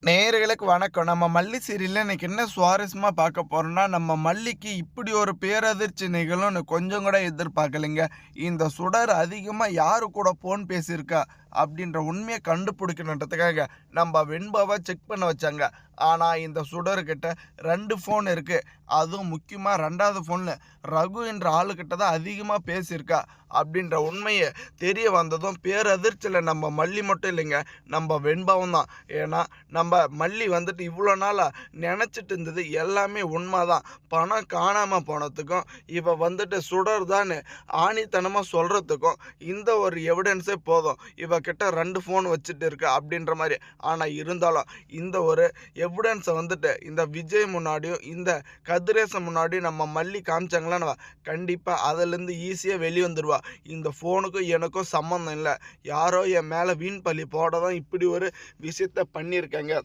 நேயர்களுக்கு வணக்கம். நம்ம மல்லி சீரியல்ல இன்னைக்கு என்ன சுவாரஸ்யமா பார்க்க போறோம்னா, நம்ம மல்லிக்கு இப்படி ஒரு பேரதிர்ச்சி நிகழும்னு கொஞ்சம் கூட எதிர்பார்க்கலைங்க. இந்த சுடர் அதிகமா யாரு கூட ஃபோன் பேசியிருக்கா அப்படின்ற உண்மைய கண்டுபிடிக்கணுன்றதுக்காக நம்ம வெண்பாவ செக் பண்ண வச்சாங்க. ஆனா இந்த சுடர்கிட்ட 2 ஃபோன் இருக்கு. அதுவும் முக்கியமா 2வது ஃபோன்ல ரகு என்ற ஆளுகிட்ட தான் அதிகமா பேசியிருக்கா அப்படின்ற உண்மைய தெரிய வந்ததும் பேரதிர்ச்சியில நம்ம மல்லி மட்டும் இல்லைங்க, நம்ம வெண்பாவும் தான். ஏன்னா நம்ம மல்லி வந்துட்டு இவ்வளோ நாளா நினச்சிட்டு இருந்தது எல்லாமே உண்மைதான். பணம் காணாமல் போனதுக்கும் இவ வந்துட்டு சுடர்தான்னு ஆணித்தனமாக சொல்கிறதுக்கும் இந்த ஒரு எவிடன்ஸே போதும். இவகிட்ட 2 ஃபோன் வச்சுட்டு இருக்கு அப்படின்ற மாதிரி. ஆனால் இருந்தாலும் இந்த ஒரு எவிடன்ஸை வந்துட்டு இந்த விஜய் முன்னாடியும் இந்த கதிரேசன் முன்னாடியும் நம்ம மல்லி காமிச்சாங்களான்னு கண்டிப்பாக அதிலேருந்து ஈஸியாக வெளியே வந்துடுவா. இந்த ஃபோனுக்கும் எனக்கும் சம்மந்தம் இல்லை, யாரோ என் மேலே வீண் பழி போட தான் இப்படி ஒரு விஷயத்த பண்ணியிருக்காங்க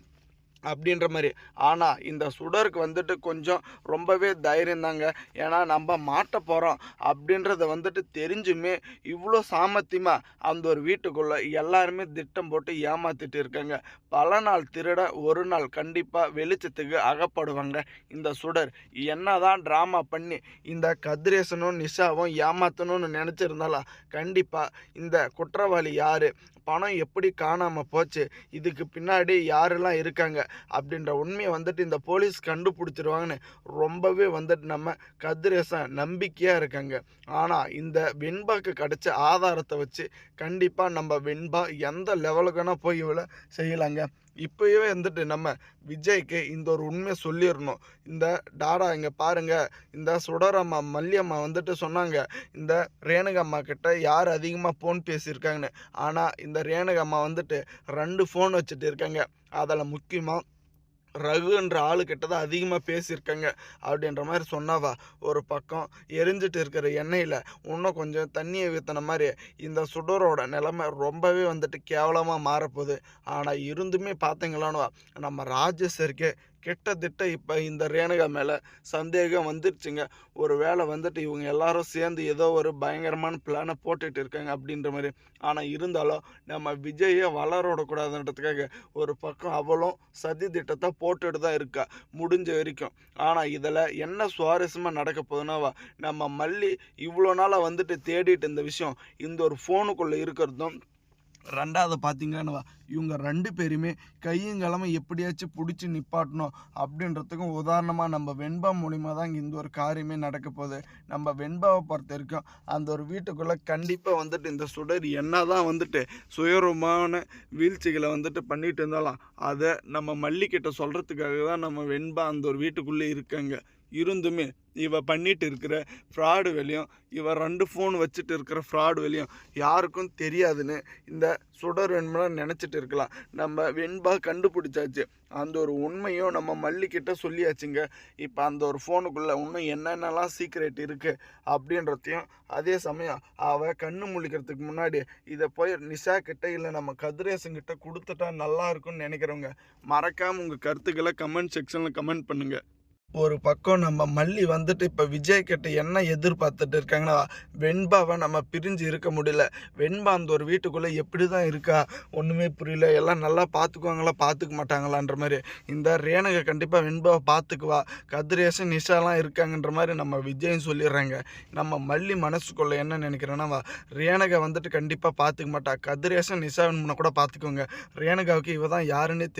அப்படின்ற மாதிரி. ஆனால் இந்த சுடருக்கு வந்துட்டு கொஞ்சம் ரொம்பவே தைரியம் தாங்க. ஏன்னா நம்ம மாட்ட போகிறோம் அப்படின்றத வந்துட்டு தெரிஞ்சுமே இவ்வளோ சாமர்த்தியமாக அந்த ஒரு வீட்டுக்குள்ளே எல்லாருமே திட்டம் போட்டு ஏமாற்றிட்டு இருக்காங்க. பல நாள் திருட ஒரு நாள் கண்டிப்பாக வெளிச்சத்துக்கு அகப்படுவாங்க இந்த சுடர். என்னதான் ட்ராமா பண்ணி இந்த கதிரேசனும் நிஷாவும் ஏமாற்றணும்னு நினச்சிருந்தாலும் கண்டிப்பாக இந்த குற்றவாளி யார், பணம் எப்படி காணாமல் போச்சு, இதுக்கு பின்னாடி யாரெல்லாம் இருக்காங்க அப்படின்ற உண்மையை வந்துட்டு இந்த போலீஸ் கண்டுபிடிச்சிருவாங்கன்னு ரொம்பவே வந்துட்டு நம்ம கதிரேசன் நம்பிக்கையாக இருக்காங்க. ஆனால் இந்த வெண்பாக்கு கிடைச்ச ஆதாரத்தை வச்சு கண்டிப்பாக நம்ம வெண்பா எந்த லெவலுக்குன்னா போய் இவ்வளோ செய்யலாங்க. இப்போயே வந்துட்டு நம்ம விஜய்க்கு இந்த ஒரு உண்மையை சொல்லிடணும். இந்த டாடா இங்கே பாருங்கள், இந்த சுடரம்மா மல்லியம்மா வந்துட்டு சொன்னாங்க இந்த ரேணுகம்மா கிட்ட யார் அதிகமாக ஃபோன் பேசியிருக்காங்கன்னு. ஆனால் இந்த ரேணுகம்மா வந்துட்டு 2 ஃபோன் வச்சுட்டு இருக்காங்க. அதில் முக்கியமாக ரகுன்ற ஆளுக்கிட்ட தான் அதிகமாக பேசியிருக்காங்க அப்படின்ற மாதிரி சொன்னாவா. ஒரு பக்கம் எரிஞ்சிட்டு இருக்கிற எண்ணெயில் இன்னும் கொஞ்சம் தண்ணியை ஊற்றின மாதிரி இந்த சுடரோட நிலைமை ரொம்பவே வந்துட்டு கேவலமாக மாறப்போகுது. ஆனால் இருந்துமே பார்த்தீங்களான்னு நம்ம ராஜேஸ்வரிக்கே கிட்டத்தட்ட இப்போ இந்த ரேணுகா மேலே சந்தேகம் வந்துருச்சுங்க. ஒரு வேளை வந்துட்டு இவங்க எல்லாரும் சேர்ந்து ஏதோ ஒரு பயங்கரமான பிளானை போட்டுட்டு இருக்காங்க அப்படின்ற மாதிரி. ஆனால் இருந்தாலும் நம்ம விஜயை வளர விடக்கூடாதுன்றதுக்காக ஒரு பக்கம் அவளும் சதி திட்டத்தை போட்டுட்டு தான் இருக்கா முடிஞ்ச வரைக்கும். ஆனால் இதில் என்ன சுவாரஸ்யமாக நடக்க போகுதுன்னா, நம்ம மல்லி இவ்வளோ நாளாக வந்துட்டு தேடிட்டு இந்த விஷயம் இந்த ஒரு ஃபோனுக்குள்ளே இருக்கிறதும் 2வது பார்த்தீங்கன்னா இவங்க 2 பேருமே கையுங்கலமை எப்படியாச்சும் பிடிச்சி நிப்பாட்டணும் அப்படின்றதுக்கும் உதாரணமாக நம்ம வெண்பா மூலிமா தான் இந்த ஒரு காரியமே நடக்க போகுது. நம்ம வெண்பாவை பொறுத்த வரைக்கும் அந்த ஒரு வீட்டுக்குள்ளே கண்டிப்பாக வந்துட்டு இந்த சுடர் என்ன தான் வந்துட்டு சுயரூபமான வீழ்ச்சிகளை வந்துட்டு பண்ணிட்டு இருந்தாலும் அதை நம்ம மல்லிக்கிட்ட சொல்கிறதுக்காக தான் நம்ம வெண்பா அந்த ஒரு வீட்டுக்குள்ளே இருக்காங்க. இருந்துமே இவ பண்ணிட்டு இருக்கிற ஃப்ராடு வேலையும் இவ 2 ஃபோன் வச்சுட்டு இருக்கிற ஃப்ராடு வேலையும் யாருக்கும் தெரியாதுன்னு இந்த சுடர் வெண்பா நினச்சிட்டு இருக்கலாம். நம்ம வெண்பா கண்டுபிடிச்சாச்சு, அந்த ஒரு உண்மையும் நம்ம மல்லிக்கிட்ட சொல்லியாச்சுங்க. இப்போ அந்த ஒரு ஃபோனுக்குள்ளே இன்னும் என்னென்னலாம் சீக்ரெட் இருக்குது அப்படின்றதையும், அதே சமயம் அவள் கண்ணு முழிக்கிறதுக்கு முன்னாடி இதை போய் நிஷா கிட்ட இல்லை நம்ம கதிரேசன்கிட்ட கொடுத்துட்டா நல்லா இருக்கும்னு நினைக்கிறவங்க மறக்காமல் உங்கள் கருத்துக்களை கமெண்ட் செக்ஷனில் கமெண்ட் பண்ணுங்கள். ஒரு பக்கம் நம்ம மல்லி வந்துட்டு இப்போ விஜய் கிட்ட என்ன எதிர்பார்த்துட்டு இருக்காங்கன்னா, வெண்பாவை நம்ம பிரிஞ்சு இருக்க முடியல, வெண்பா அந்த ஒரு வீட்டுக்குள்ளே எப்படி தான் இருக்கா ஒன்றுமே புரியல, எல்லாம் நல்லா பார்த்துக்குவாங்களா பார்த்துக்க மாட்டாங்களான்ற மாதிரி. இந்த ரேணுகை கண்டிப்பாக வெண்பாவை பார்த்துக்குவா, கதிரேசன் நிஷாலாம் இருக்காங்கன்ற மாதிரி நம்ம விஜயும் சொல்லிடுறாங்க. நம்ம மல்லி மனசுக்குள்ளே என்ன நினைக்கிறேன்னா, ரேணுகை வந்துட்டு கண்டிப்பாக பார்த்துக்க மாட்டா, கதிரேசன் நிஷாவின் முன்ன கூட பார்த்துக்குவாங்க, ரேணுகாவுக்கு இவ தான் யாருன்னே